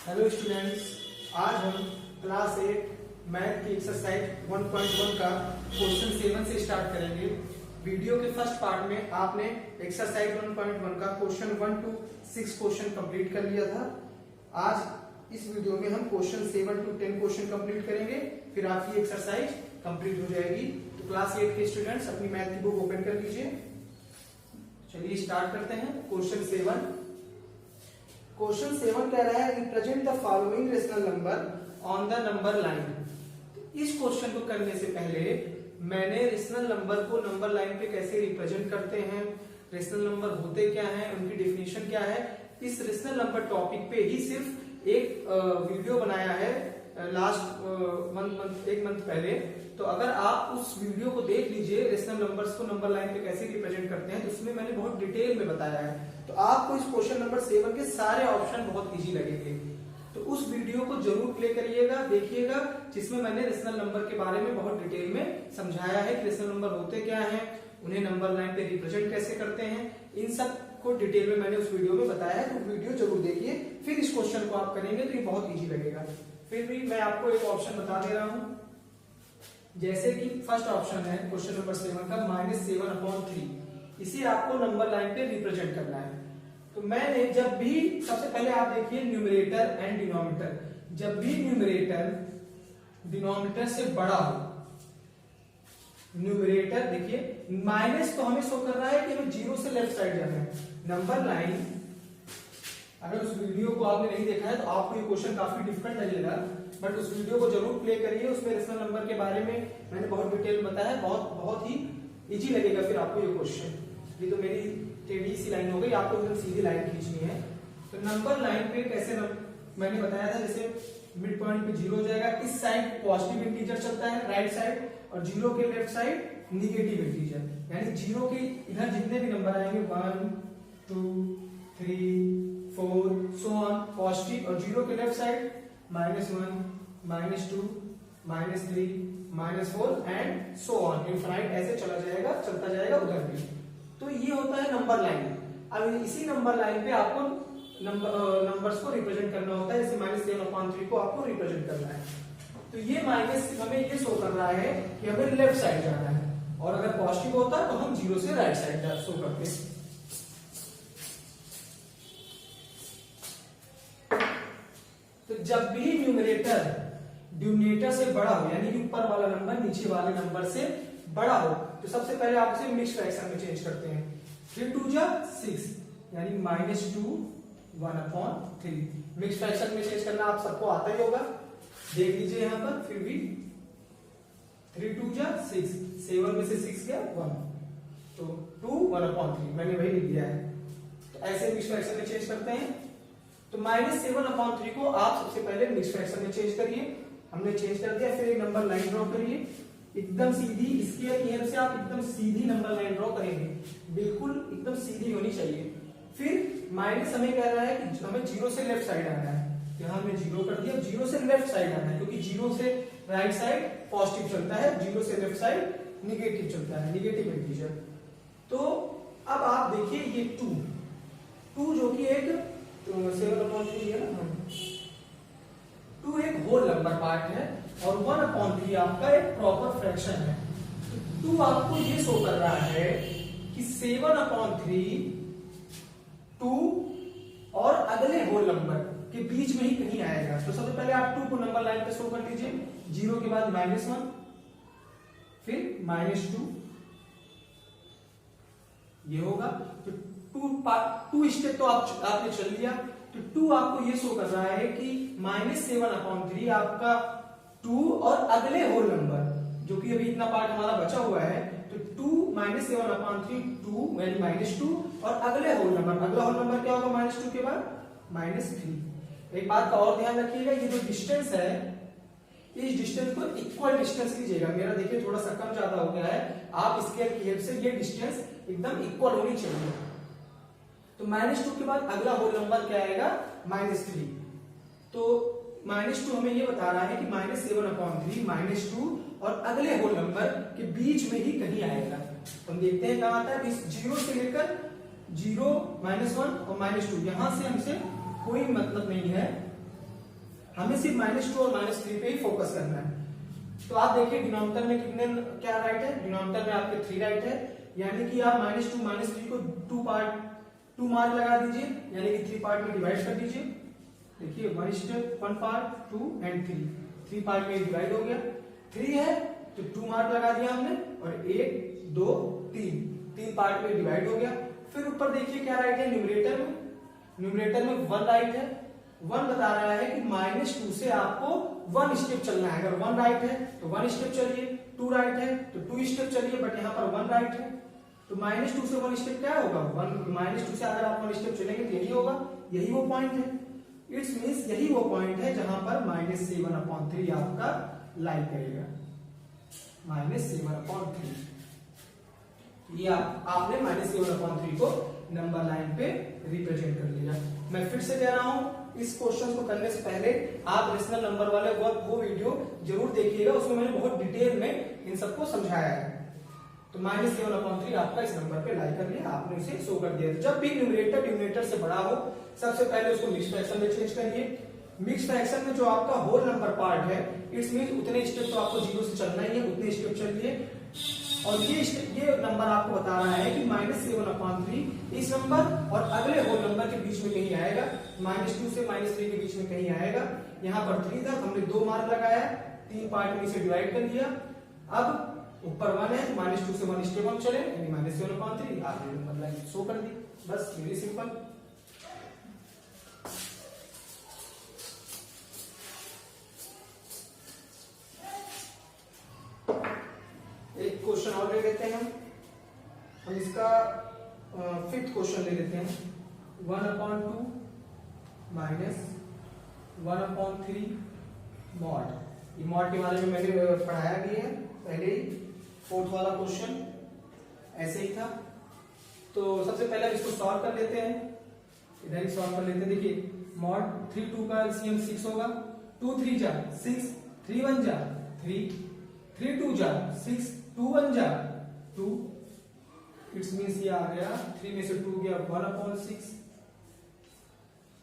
Hello students, आज हम class 8 math की एक्सरसाइज 1.1 का क्वेश्चन 7 से स्टार्ट करेंगे। वीडियो के फर्स्ट पार्ट में आपने एक्सरसाइज 1.1 का क्वेश्चन 1 to 6 क्वेश्चन कंप्लीट कर लिया था। आज इस वीडियो में हम क्वेश्चन 7 to 10 क्वेश्चन कंप्लीट करेंगे, फिर आपकी एक्सरसाइज कंप्लीट हो जाएगी। तो क्लास 8 के स्टूडेंट्स अपनी मैथ की बुक ओपन कर लीजिए। चलिए स्टार्ट करते हैं। क्वेश्चन 7 कह रहा है represent the following rational number on the number line. इस क्वेश्चन को करने से पहले मैंने रेशनल नंबर को नंबर लाइन पे कैसे रिप्रेजेंट करते हैं, रेशनल नंबर होते क्या हैं, उनकी डेफिनेशन क्या है, इस रेशनल नंबर टॉपिक पे ही सिर्फ एक वीडियो बनाया है लास्ट एक मंथ पहले। तो अगर आप उस वीडियो को देख लीजिए, रेशनल नंबर्स को नंबर लाइन पे कैसे रिप्रेजेंट करते हैं, तो उसमें मैंने बहुत डिटेल में बताया है। तो आपको इस क्वेश्चन नंबर 7 के सारे ऑप्शन बहुत इजी लगेंगे। तो उस वीडियो को जरूर प्ले करिएगा, देखिएगा, जिसमें मैंने रेशनल नंबर के बारे में बहुत डिटेल में समझाया है कि रेशनल नंबर होते क्या हैं, उन्हें नंबर लाइन पे रिप्रेजेंट कैसे करते हैं, इन सब को डिटेल में मैंने उस वीडियो में बताया है। तो वीडियो जरूर देखिए, फिर इस क्वेश्चन को आप करेंगे तो ये बहुत इजी लगेगा। फिर भी मैं आपको एक ऑप्शन बता दे रहा हूं, जैसे कि फर्स्ट ऑप्शन है क्वेश्चन नंबर 7 का -7/3। इसे आपको नंबर लाइन पे रिप्रेजेंट करना है। तो मैंने जब भी, सबसे पहले आप देखिए न्यूमरेटर एंड डिनोमिनेटर, जब भी न्यूमरेटर डिनोमिनेटर से बड़ा हो, न्यूमरेटर देखिए माइनस तो हमें शो कर रहा है कि हमें 0 से लेफ्ट साइड जाना है। नंबर लाइन, अगर उस वीडियो को आपने नहीं देखा है तो आपको ये क्वेश्चन काफी डिफिकल्ट लगेगा, बट उस वीडियो को जरूर प्ले करिए। उसमें रेशनल नंबर के बारे में मैंने बहुत डिटेल बताया है, बहुत ही इजी लगेगा फिर आपको ये क्वेश्चन। ये तो मेरी टेढ़ी सी लाइन हो गई, आपको एकदम सीधी लाइन खींचनी है। तो नंबर लाइन पे कैसे मैंने बताया था, जैसे मिड पॉइंट पे 0 हो जाएगा, इस साइड पॉजिटिव इंटीजर चलता है राइट साइड, और 0 के लेफ्ट साइड निगेटिव इंटीजर, यानी 0 के इधर जितने भी नंबर आएंगे 1 2 3 4 सो ऑन पॉजिटिव, और 0 के left side -1 -2 -3 -4 and so on infinite, ऐसे चलता जाएगा उधर भी। तो ये होता है नंबर लाइन। अब इसी नंबर लाइन पे आपको नंबर्स को रिप्रेजेंट करना होता है, जैसे -7/3 को आपको रिप्रेजेंट करना है। तो ये माइनस हमें ये शो कर रहा है कि हमें लेफ्ट साइड जाना है, और अगर पॉजिटिव होता तो हम 0 से राइट साइड शो करते हैं। तो जब भी न्यूमरेटर डिनोमिनेटर से बड़ा हो, यानी कि ऊपर वाला नंबर नीचे वाले नंबर से बड़ा हो, तो सबसे पहले आप इसे मिक्स्ड फ्रैक्शन में चेंज करते हैं। 3 2 जा 6, यानी -2 1/3। मिक्स्ड फ्रैक्शन में चेंज करना आप सबको आता ही होगा, देख लीजिए यहां पर। फिर भी 3 2 जा 6, 7 में से 6 गया 1, तो 2 1/3 मैंने वही लिख दिया है। तो ऐसे मिक्स्ड फ्रैक्शन में चेंज करते हैं। तो -7/3 को आप सबसे पहले मिक्स्ड फ्रैक्शन में चेंज करिए। हमने चेंज कर दिया। फिर एक नंबर लाइन ड्रॉ करिए, एकदम सीधी, स्केल की हेल्प से आप एकदम सीधी नंबर लाइन ड्रॉ करेंगे, बिल्कुल एकदम सीधी होनी चाहिए। फिर माइनस हमें कह रहा है कि हमें 0 से लेफ्ट साइड आना है, यहां हमने 0 कर दिया। 0 से लेफ्ट साइड आना है, क्योंकि 0 से राइट साइड पॉजिटिव चलता है, 0 से लेफ्ट साइड निगेटिव चलता है, निगेटिव इंटीजर। तो अब आप देखिए ये 2 जो कि एक 7/3 है ना, 2 एक होल नंबर पार्ट है, और 1/3 आपका एक प्रॉपर फ्रैक्शन है। तो 2 आपको ये शो कर रहा है कि 7/3 2 और अगले होल नंबर के बीच में ही कहीं आएगा। तो सबसे पहले आप 2 को नंबर लाइन पे शो कर लीजिए। 0 के बाद -1, फिर -2, ये होगा। तो 2 स्टेप तो आपने चल लिया। तो 2 आपको ये शो कर रहा है कि -7/3 आपका 2 और अगले होल नंबर, जो कि अभी इतना पार्ट हमारा बचा हुआ है, तो 2 -7/3 2 यानी -2, और अगले होल नंबर, अगला होल नंबर क्या होगा -2 के बाद -3। एक बात का और ध्यान रखिएगा, ये जो डिस्टेंस है, इस डिस्टेंस को इक्वल डिस्टेंस लीजिएगा। मेरा देखिए थोड़ा सा कम ज्यादा हो गया है, आप स्केल की हेल्प से ये डिस्टेंस एकदम इक्वल होनी चाहिए। तो -2 के बाद अगला होल नंबर क्या आएगा -3। तो -2 हमें ये बता रहा है कि -7/3 -2 और अगले होल नंबर के बीच में ही कहीं आएगा। तो हम देखते हैं कहां आता है। इस 0 से लेकर 0 -1 और -2, यहां से हमसे कोई मतलब नहीं है, हमें सिर्फ -2 और -3 पे ही फोकस करना है। तो आप देखिए डिनोमिनेटर में कितने क्या राइट है, डिनोमिनेटर में आपके 3 राइट है, यानी कि आप -2 -3 को 2 मार्क लगा दीजिए, यानी कि 3 पार्ट में डिवाइड कर दीजिए। देखिए 1 पार्ट 2 एंड 3 पार्ट में डिवाइड हो गया। 3 है तो 2 मार्क लगा दिया हमने, और 1 2 3 पार्ट में डिवाइड हो गया। फिर ऊपर देखिए क्या राइट है न्यूमरेटर में 1 राइट है। 1 बता रहा है कि -2 से आपको 1 स्टेप चलना है। अगर 1 राइट है तो 1 स्टेप चलिए, 2 राइट है तो 2 स्टेप चलिए, बट यहाँ पर 1 राइट है तो -2 से 1 स्टेप क्या होगा, -2 से अगर आप 1 स्टेप चलेंगे तो यही होगा, यही वो पॉइंट है। इट्स मींस यही वो पॉइंट है जहां पर -7/3 आपका लाई करेगा, -7/3। ये आपने -7/3 को नंबर लाइन पे रिप्रेजेंट कर लिया। मैं फिर से कह रहा हूं, इस क्वेश्चन को करने से पहले आप रेशनल नंबर वाले वो वीडियो जरूर देखिएगा, उसमें मैंने बहुत डिटेल में इन सबको समझाया है। तो -7/3 आपका इस नंबर पे लाई कर लिया, आपने इसे शो कर दिया। जब भी न्यूमरेटर डिनोमिनेटर से बड़ा हो, सबसे पहले उसको मिक्स्ड फ्रैक्शन में चेंज करिए। मिक्स्ड फ्रैक्शन में जो आपका होल नंबर पार्ट है, इट्स मींस उतने स्टेप तो आपको 0 से चलना ही है, उतने स्टेप चलिए। और ये नंबर आपको बता रहा है कि -7/3 इस नंबर और अगले होल नंबर के बीच में कहीं आएगा, -2 से -3 के बीच में कहीं आएगा। यहाँ पर 3 था, हमने 2 मार्क लगाया, 3 पार्ट में इसे डिवाइड कर दिया। अब ऊपर 1 है, -2 से 1 स्टेप हम चले, यानी -7/3 आपने नंबर लाइन शो कर दी। बस वेरी सिंपल। एक क्वेश्चन और ले लेते हैं हम इसका 5th क्वेश्चन ले लेते हैं। 1/2 -1/3 मॉड। ये मॉड के बारे में मैंने पढ़ाया भी है पहले ही। 4th वाला क्वेश्चन ऐसे ही था। तो सबसे पहले हम इसको सॉल्व कर लेते हैं, इधर ही सॉल्व कर लेते हैं। देखिए मॉड 3 2 का एलसीएम 6 होगा, 2 3 जा 6, 3 1 जा 3, 3 2 जा 6, 2 1 जा 2। इट्स मींस ये आ गया 3 में से 2 गया 1/6।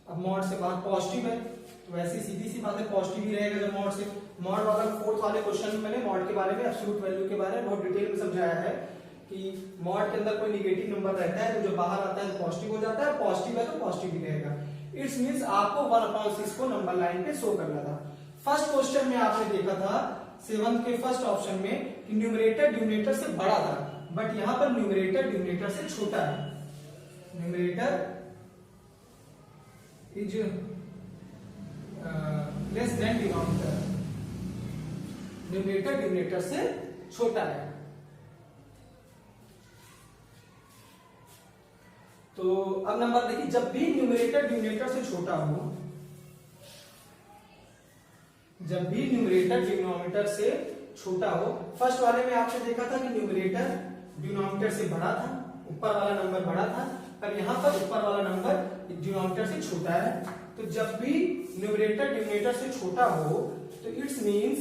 अब मॉड से बात पॉजिटिव है, तो वैसे सीधी सी बात है, पॉजिटिव ही रहेगा जब मॉड से। मॉड वाला 4th वाले क्वेश्चन में मैंने मॉड के बारे में, एब्सोल्यूट वैल्यू के बारे में बहुत डिटेल में समझाया है कि मॉड के अंदर कोई निगेटिव नंबर रहता है तो जो बाहर आता है पॉजिटिव हो जाता है, पॉजिटिव है तो पॉजिटिव ही रहेगा। इट्स मींस आपको 1/6 को नंबर लाइन पे शो करना था। फर्स्ट क्वेश्चन में आपने देखा था 7th के फर्स्ट ऑप्शन में कि न्यूमरेटर डिनोमिनेटर से बड़ा था, बट यहां पर न्यूमरेटर डिनोमिनेटर से छोटा है। Numerator is less than denominator, numerator denominator से छोटा है। तो अब नंबर देखिए, जब भी न्यूमरेटर डिनोमिनेटर से छोटा हो, जब भी न्यूमरेटर डिनोमिनेटर से छोटा हो, फर्स्ट वाले में आपने देखा था कि न्यूमरेटर डिनोमिनेटर से बड़ा था, ऊपर वाला नंबर बड़ा था, पर यहां पर ऊपर वाला नंबर डिनोमिनेटर से छोटा है। तो जब भी न्यूमरेटर डिनोमिनेटर से छोटा हो तो इट्स मींस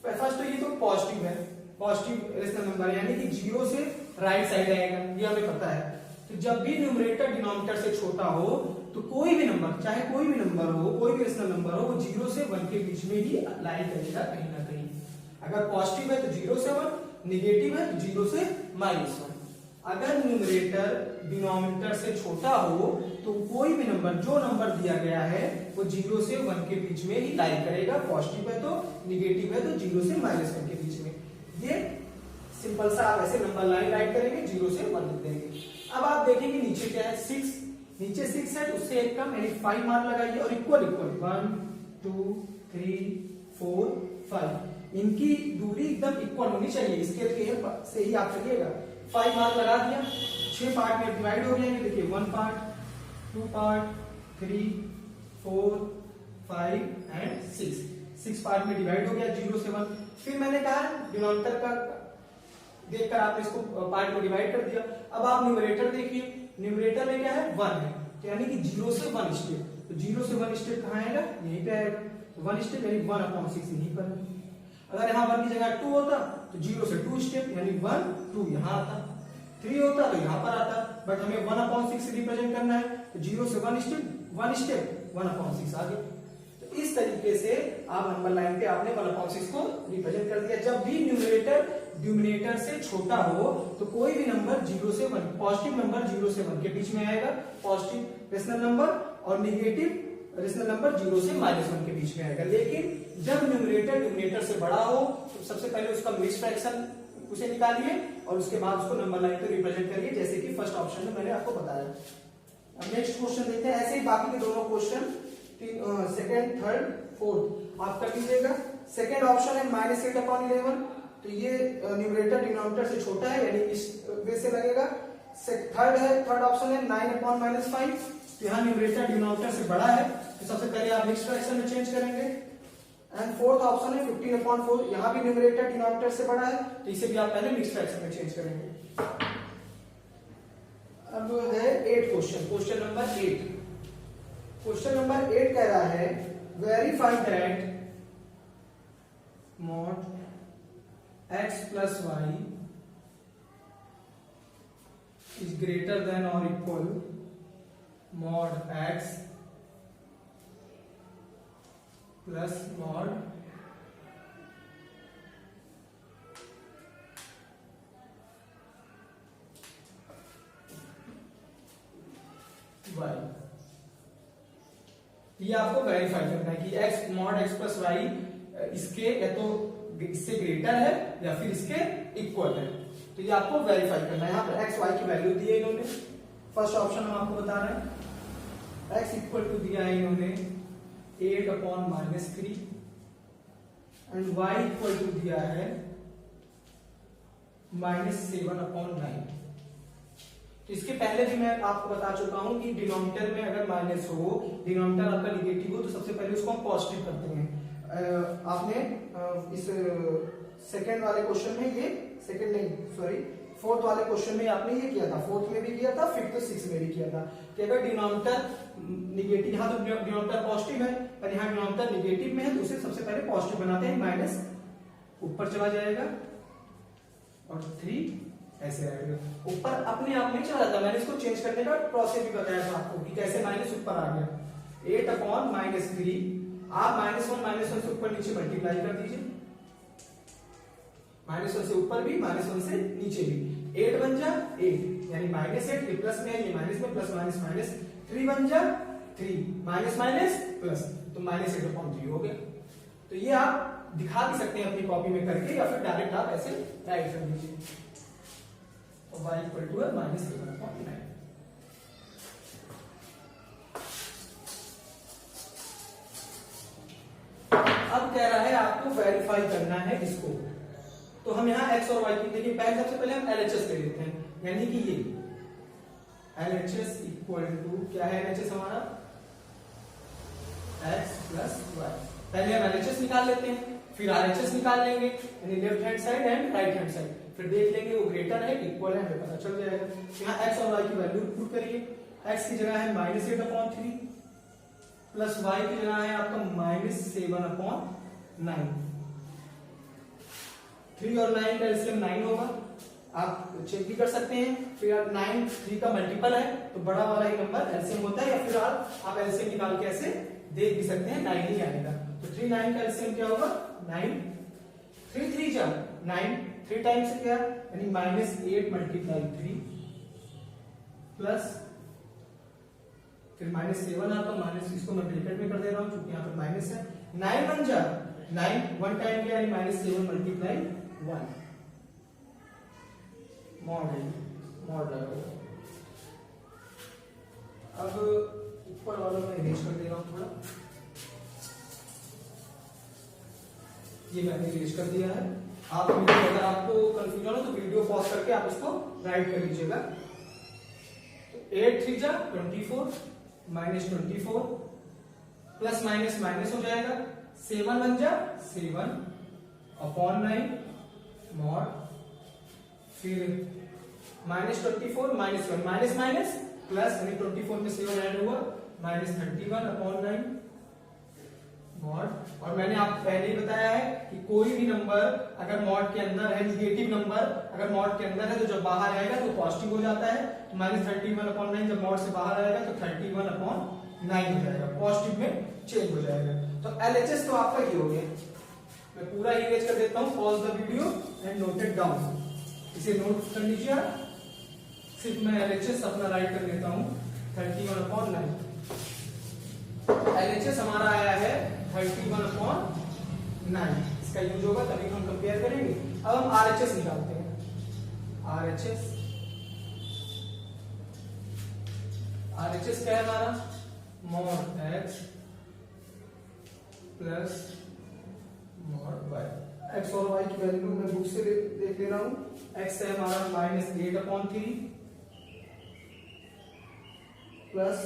फर्स्ट तो ये तो पॉजिटिव है, पॉजिटिव रेशनल नंबर, यानी कि 0 से राइट साइड आएगा, ये हमें पता है। तो जब भी न्यूमरेटर डिनोमिनेटर से छोटा हो तो कोई भी नंबर, चाहे कोई भी नंबर हो, कोई भी रेशनल नंबर हो, वो 0 से 1 के बीच में ही लाई करेगा कहीं ना कहीं। अगर पॉजिटिव है तो 0 से 1, निगेटिव है तो 0 से -1। अगर न्यूमरेटर डिनोमिनेटर से छोटा हो तो कोई भी नंबर, जो नंबर दिया गया है वो 0 से 1 के बीच में ही लाई करेगा, पॉजिटिव है तो, निगेटिव है तो 0 से -1 के बीच में। ये सिंपल सा आप ऐसे नंबर लाइन राइट करेंगे, 0 से 1 लिख देंगे। अब आप देखेंगे नीचे क्या है, 6, नीचे 6 है तो उससे एक कम, यानी 5 मार्क लगाइए और इक्वल 1 2 3 4 5, इनकी दूरी एकदम इक्वल होनी चाहिए, स्केल के से ही आप चलिएगा। 5 मार्क लगा दिया, 6 पार्ट में डिवाइड हो गया, देखिए 1 पार्ट 2 पार्ट 3 4 5 एंड 6 पार्ट में डिवाइड हो गया 0 से 1। फिर मैंने कहा डिनोमिनेटर का देखकर आपने इसको पार्ट में डिवाइड कर दिया। अब आप न्यूमरेटर देखिए, न्यूमरेटर में क्या है 1 है, तो यानी कि 0 से 1 स्टेप, तो 0 से 1 स्टेप कहाँ आएगा, यहीं पे आएगा। 1 स्टेप यानी 1/6 यहीं पर। अगर यहाँ 1 की जगह 2 होता तो 0 से 2 स्टेप यानी 1 2 यहाँ आता, 3 होता तो यहाँ पर आता, बट हमें 1/6 से रिप्रेजेंट करना है तो 0 से 1 स्टेप 1 स्टेप 1/6 आ गया। तो इस तरीके से आप नंबर लाइन पे आपने 1/6 को रिप्रेजेंट कर दिया। जब भी न्यूमरेटर डिनोमिनेटर से छोटा हो तो कोई भी नंबर 0 से 1, पॉजिटिव नंबर 0 से 1 के बीच में आएगा, पॉजिटिव रेशनल नंबर, और निगेटिव रेशनल नंबर 0 से -1 के बीच में आएगा। लेकिन जब न्यूमरेटर डिनोमिनेटर से बड़ा हो तो सबसे पहले उसका मिक्स्ड फ्रैक्शन उसे निकालिए और उसके बाद उसको नंबर लाइन पे रिप्रेजेंट करिए, जैसे कि फर्स्ट ऑप्शन में मैंने आपको बताया। अब नेक्स्ट क्वेश्चन देखते हैं। ऐसे ही बाकी के दोनों क्वेश्चन सेकंड, थर्ड, फोर्थ आप कर लीजिएगा। सेकंड ऑप्शन है -8/11, तो ये न्यूमरेटर डिनोमिनेटर से छोटा है, यानी इस वे से लगेगा। थर्ड ऑप्शन है 9/-5, तो यहाँ न्यूमरेटर डिनोमिनेटर से बड़ा है, तो सबसे पहले आप मिक्स्ड फ्रैक्शन में चेंज करेंगे। एंड फोर्थ ऑप्शन है 15/4, यहाँ भी न्यूमरेटर डिनोमिनेटर से बड़ा है, तो इसे भी आप पहले मिक्स्ड फ्रैक्शन में चेंज करेंगे। अब है 8 क्वेश्चन नंबर 8। क्वेश्चन नंबर 8 कह रहा है verify that mod x plus y is greater than or equal mod x plus mod y। ये आपको वेरीफाई करना है कि x mod x plus y इसके या तो इससे ग्रेटर है या फिर इसके इक्वल है, तो ये आपको वेरीफाई करना है। यहाँ पर x y की वैल्यू दी है इन्होंने, फर्स्ट ऑप्शन हम आपको बता रहे हैं। x इक्वल टू दिया है इन्होंने 8/-3 एंड y इक्वल टू दिया है -7/9। तो इसके पहले भी मैं आपको बता चुका हूं कि डिनोमिनेटर में अगर माइनस हो, डिनोमिनेटर आपका निगेटिव हो, तो सबसे पहले उसको हम पॉजिटिव करते हैं। आपने इस सेकंड वाले क्वेश्चन में ये सेकंड नहीं सॉरी फोर्थ वाले क्वेश्चन में आपने ये किया था, फोर्थ में भी किया था, फिफ्थ और सिक्स में भी किया था कि अगर डिनोमिनेटर निगेटिव, यहाँ तो डिनोमिनेटर पॉजिटिव है पर यहाँ डिनोमिनेटर निगेटिव में है, तो उसे सबसे पहले पॉजिटिव बनाते हैं, माइनस ऊपर चला जाएगा और 3 ऐसे आएगा। ऊपर अपने आप में चला जाता है, मैंने इसको चेंज करने का प्रोसेस भी बताया था आपको कि कैसे माइनस ऊपर आ गया। 8/-3 आप -1 से ऊपर नीचे मल्टीप्लाई कर दीजिए, -1 से ऊपर भी -1 से नीचे भी। 8 बन जा 8 यानी -8, ये प्लस में है ये माइनस में, प्लस माइनस माइनस, 3 बन जा 3 माइनस माइनस प्लस, तो -8/3 हो गया। तो ये आप दिखा भी सकते हैं अपनी कॉपी में करके, या फिर डायरेक्ट आप ऐसे राइट कर दीजिए। y इक्वल टू है -7/9। अब कह रहा है आपको वेरीफाई करना है इसको, तो हम यहाँ x और y की देखिए, पहले सबसे पहले हम LHS ले लेते हैं, यानी कि ये LHS इक्वल टू क्या है, LHS हमारा x प्लस y। पहले हम LHS निकाल लेते हैं, फिर RHS निकाल लेंगे, यानी left hand side and right hand side, फिर देख लेंगे वो ग्रेटर है इक्वल है, हमें पता चल जाएगा। यहाँ x और y की वैल्यू पुट करिए, x की जगह है -8/3 प्लस y की जगह है आपका -7/9। 3 और 9 का एलसीएम 9 होगा, आप चेक भी कर सकते हैं। फिर 9 3 का मल्टीपल है तो बड़ा वाला ही नंबर एलसीएम होता है, या फिर आप एलसीएम निकाल के ऐसे देख भी सकते हैं, 9 ही आएगा। तो 3 9 का एलसीएम क्या होगा 9, 3 3 जा 9, 3 टाइम्स क्या यानी -8/3 प्लस फिर -7 आपका माइनस, इसको मैं ब्रैकेट में कर दे रहा हूं क्योंकि यहाँ पर माइनस है। 9 बन जा 9, 1 टाइम क्या यानी -7/1 मॉड लगा। अब ऊपर वालों में इरेज कर दे रहा हूं थोड़ा, ये मैंने इरेज कर दिया है। आप अगर आपको कंफ्यूजन हो तो वीडियो पॉज करके आप इसको राइट कर लीजिएगा। 8 3 जा 24 -24 प्लस माइनस माइनस हो जाएगा, 7 बन जा 7/9 मॉड, फिर -24 -1 माइनस माइनस प्लस यानी 24 में 7 ऐड हुआ -31/9 मॉड। और मैंने आपको पहले ही बताया है कि कोई भी नंबर अगर मॉड के अंदर है, निगेटिव नंबर अगर मॉड के अंदर है तो जब बाहर आएगा तो पॉजिटिव हो जाता है। तो -31/9 जब मॉड से बाहर आएगा तो 31/9 हो जाएगा, पॉजिटिव में चेंज हो जाएगा। तो LHS तो आपका ये हो गया, मैं पूरा इरेज कर देता हूं। Pause the video and note it down, इसे नोट कर लीजिए आप। सिर्फ मैं LHS अपना राइट कर देता हूं 31/9। LHS हमारा आया है 31/9, इसका यूज होगा तभी हम कंपेयर करेंगे। अब हम RHS निकालते हैं। RHS क्या है हमारा, mod x plus mod y। x और y की वैल्यू मैं बुक से देख ले रहा हूं। x है हमारा -8/3 प्लस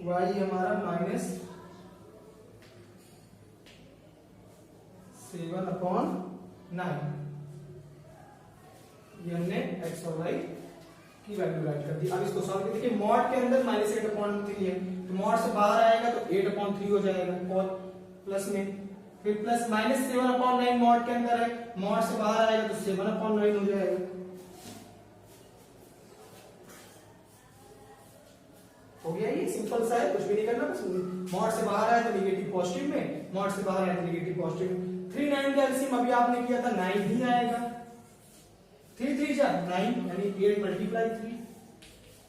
y हमारा -7/9। ये हमने x और y की वैल्यू राइट कर दी। अब इसको सॉल्व करके देखिए, मॉड के अंदर -8/3 है, तो मॉड से बाहर आएगा तो 8/3 हो जाएगा और प्लस में, फिर प्लस -7/9 मॉड के अंदर है, मॉड से बाहर आएगा तो 7/9 हो जाएगा। हो गया, ये सिंपल सा है, कुछ भी नहीं करना, बस मॉड से बाहर आया तो नेगेटिव पॉजिटिव में, मॉड से बाहर आया तो नेगेटिव पॉजिटिव में। 3 9 का एलसीएम अभी आपने किया था 9 ही आएगा। 3 3 जा 9 यानी 8 × 3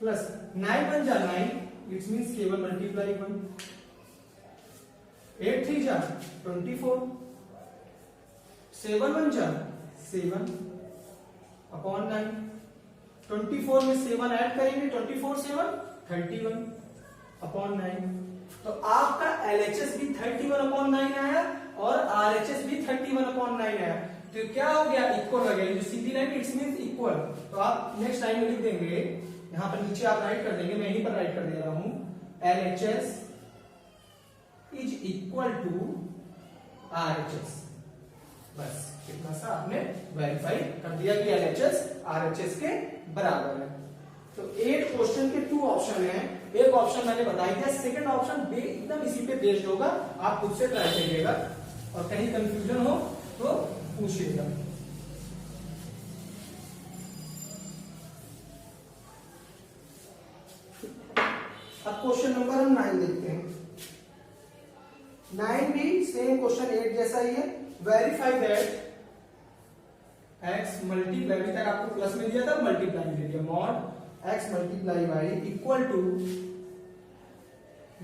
प्लस 9 1 जा 9, इट्स मींस 7 × 1। 8 3 जा 24, 7 1 जा 7/9। 24 में 7 ऐड करेंगे, 24 7 31/9। तो आपका LHS भी 31/9 आया और RHS भी 31/9 आया। तो क्या हो गया, इक्वल हो गया। जो सीधी लाइन इट्स मींस इक्वल। तो आप नेक्स्ट लाइन में लिख देंगे, यहां पर नीचे आप राइट कर देंगे, मैं यहीं पर राइट कर दे रहा हूं, LHS is equal to RHS। बस इतना सा आपने वेरीफाई कर दिया कि LHS RHS के बराबर है। तो 8 क्वेश्चन के 2 ऑप्शन हैं। एक ऑप्शन मैंने बता दिया, सेकंड ऑप्शन एकदम इसी पे बेस्ड होगा, आप खुद से ट्राई करिएगा और कहीं कंफ्यूजन हो तो पूछिएगा। अब क्वेश्चन नंबर हम 9 देखते हैं। 9 भी सेम क्वेश्चन 8 जैसा ही है। वेरीफाई दैट x मल्टीप्लाई, अभी तक आपको प्लस में दिया था, मल्टीप्लाई दे दिया, mod x multiply y equal to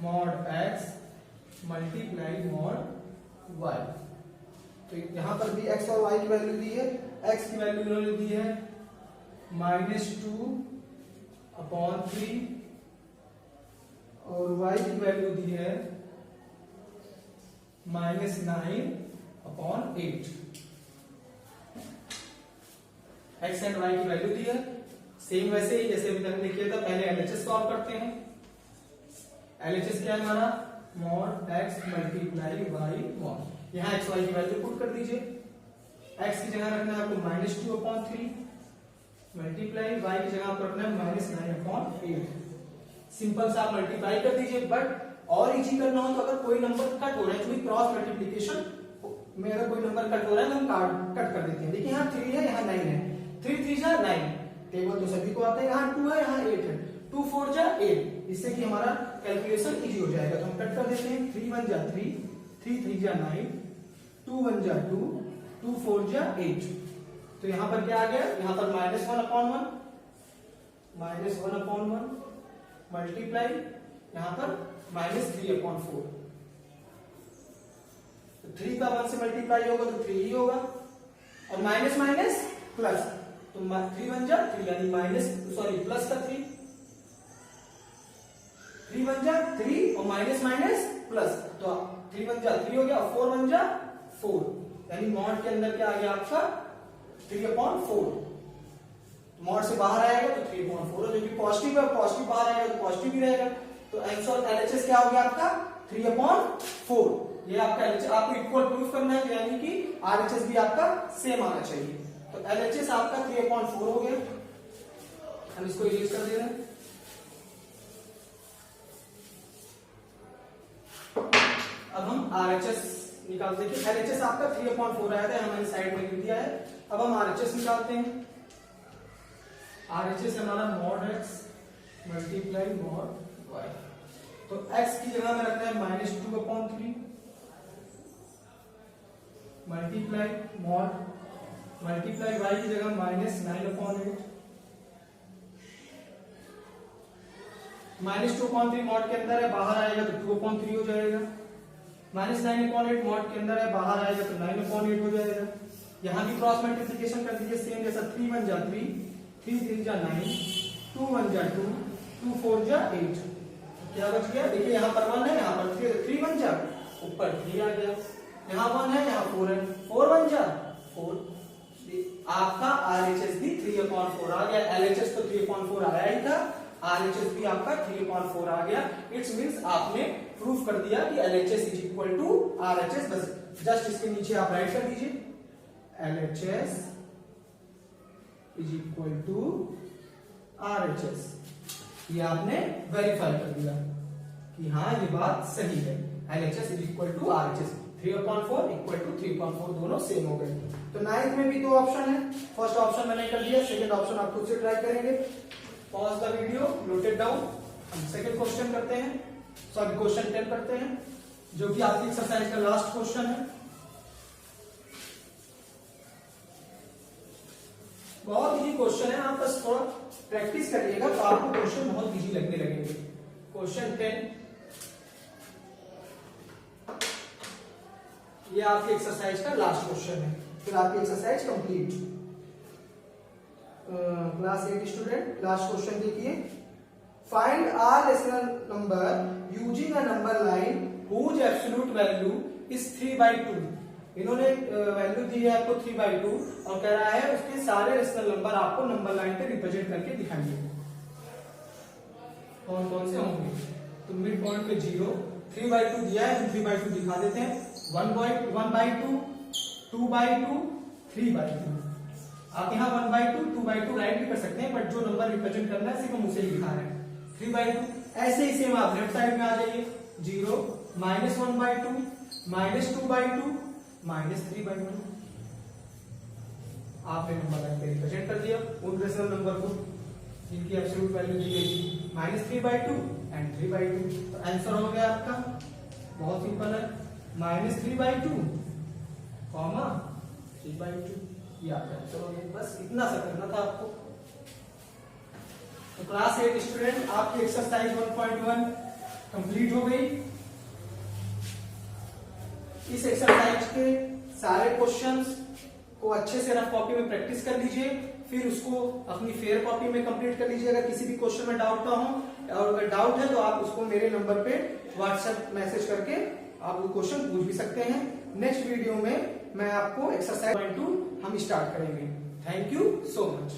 mod x multiply mod y। तो यहां पर भी x और y की वैल्यू दी है। x की वैल्यू इन्होंने दी है -2/3 और y की वैल्यू दी है -9/8। x एंड y की वैल्यू दी है सेम वैसे ही जैसे अभी हमने किया था। पहले LHS सॉल्व करते हैं। LHS क्या है हमारा, mod x multiply y mod. यहां x y की वैल्यू पुट कर दीजिए। x की जगह रखना है आपको -2/3 मल्टीप्लाई y की जगह आपको रखना है -9/8। सिंपल सा आप मल्टीप्लाई कर दीजिए। बट और इजी करना हो तो अगर कोई नंबर कट हो रहा है, क्योंकि क्रॉस मल्टीप्लिकेशन में अगर कोई नंबर कट हो रहा है तो हम कट कर देते हैं। देखिए यहाँ 3 है, यहाँ 9 है, 3 3 जा 9, टेबल तो सभी को आता है। यहाँ 2 है, यहाँ 8 है, 2 4 जा 8, इससे कि हमारा कैलकुलेशन इजी हो जाएगा। तो हम कट कर देते हैं। 3 1 जा 3, 3 3 जा 9, 2 1 जा 2, 2 4 जा 8। तो यहाँ पर क्या आ गया, यहाँ पर -1/1 मल्टीप्लाई यहाँ पर -3/4। 3 का 1 से मल्टीप्लाई होगा तो 3 ही होगा, और माइनस माइनस प्लस, तो 3 1 जा 3 यानी प्लस का 3, 3 1 जा 3 और माइनस माइनस प्लस, तो 3 1 जा 3 हो गया और 4 1 जा 4, यानी मॉड के अंदर क्या आ गया आपका 3/4। मॉड से बाहर आएगा तो 3/4, जो कि पॉजिटिव है, पॉजिटिव बाहर आएगा तो पॉजिटिव ही रहेगा। तो आंसर LHS क्या हो गया आपका 3/4। ये आपका LHS आपको इक्वल प्रूफ करना है, यानी कि RHS भी आपका सेम आना चाहिए। तो LHS आपका 3/4 हो गया। हम इसको इरेज कर दे रहे हैं। अब हम RHS निकालते हैं। LHS आपका 3/4 आया था, हमारी साइड में लिख दिया है। अब हम RHS निकालते हैं। RHS हमारा mod x multiply mod y। तो x की जगह में रखना है -2/3 मल्टीप्लाई मॉड मल्टीप्लाई y की जगह -9/8 -2/3 मॉड के अंदर है, बाहर आएगा तो 2/3 हो जाएगा। -9/8 मॉड के अंदर है, बाहर आएगा तो 9/8 हो जाएगा। यहाँ भी क्रॉस मल्टीप्लिकेशन कर दीजिए सेम जैसा 3 1 जा 3 3 3 जा 9 2 1 जा 2 2 4 जा 8। क्या बच गया? देखिए यहाँ पर 1 है, यहाँ पर 3 1 जा ऊपर 3 आ गया, यहाँ 1 है, यहाँ 4 है, 4 1 जा 4। आपका RHS भी 3/4 आ गया। LHS तो 3/4 आया ही था, RHS भी आपका 3/4 आ गया। इट्स मींस आपने प्रूफ कर दिया कि LHS is equal to RHS। बस जस्ट इसके नीचे आप राइट कर दीजिए LHS is equal to RHS। ये आपने वेरीफाई कर दिया कि हाँ ये बात सही है, LHS is equal to RHS। 3/4 equal to 3/4 दोनों सेम हो गए। तो 9th में भी दो ऑप्शन है, फर्स्ट ऑप्शन मैंने कर दिया, सेकंड ऑप्शन आप खुद से ट्राई करेंगे। Pause the video, note it down. हम सेकंड क्वेश्चन करते हैं, सॉरी क्वेश्चन 10 करते हैं, जो कि आपकी एक्सरसाइज का लास्ट क्वेश्चन है। बहुत इजी क्वेश्चन है, आप बस थोड़ा प्रैक्टिस करिएगा तो आपको क्वेश्चन बहुत इजी लगने लगेंगे। क्वेश्चन 10, ये आपकी एक्सरसाइज का लास्ट क्वेश्चन है, फिर आपकी exercise complete. Class 8 student, last question देखिए। Find are rational number using a number line whose absolute value is 3/2। इन्होंने वैल्यू दी है आपको 3/2 और कह रहा है उसके सारे रेशनल नंबर आपको नंबर लाइन पे रिप्रेजेंट करके दिखाएंगे। कौन कौन से होंगे? तो मिड पॉइंट पे 0, 3/2 दिया है, 3/2 दिखा देते हैं। 1/2, 2/2, 3/2। आप यहाँ 1/2, 2/2 राइट भी कर सकते हैं, बट जो नंबर रिप्रेजेंट करना है सिर्फ हम उसे ही दिखा रहे हैं। 3/2 ऐसे ही सेम आप लेफ्ट साइड में आ जाइए। 0, -1/2, -2/2, -3/2। आपने नंबर लाइन पे रिप्रेजेंट कर दिया उन रेशनल नंबर को जिनकी एब्सोल्यूट वैल्यू दी गई थी, -3/2 एंड 3/2। तो आंसर हो गया आपका, बहुत सिंपल है, -3/2, -3/2। ये आपका आंसर हो गया। बस इतना सा करना था आपको। तो क्लास 8 स्टूडेंट, आपकी एक्सरसाइज 1.1 कंप्लीट हो गई। इस एक्सरसाइज के सारे क्वेश्चंस को अच्छे से रफ कॉपी में प्रैक्टिस कर लीजिए, फिर उसको अपनी फेयर कॉपी में कंप्लीट कर लीजिए। अगर किसी भी क्वेश्चन में डाउट ना हो और अगर डाउट है तो आप उसको मेरे नंबर पे व्हाट्सएप मैसेज करके आप वो क्वेश्चन पूछ भी सकते हैं। नेक्स्ट वीडियो में मैं आपको एक्सरसाइज 1.2 हम स्टार्ट करेंगे। Thank you so much.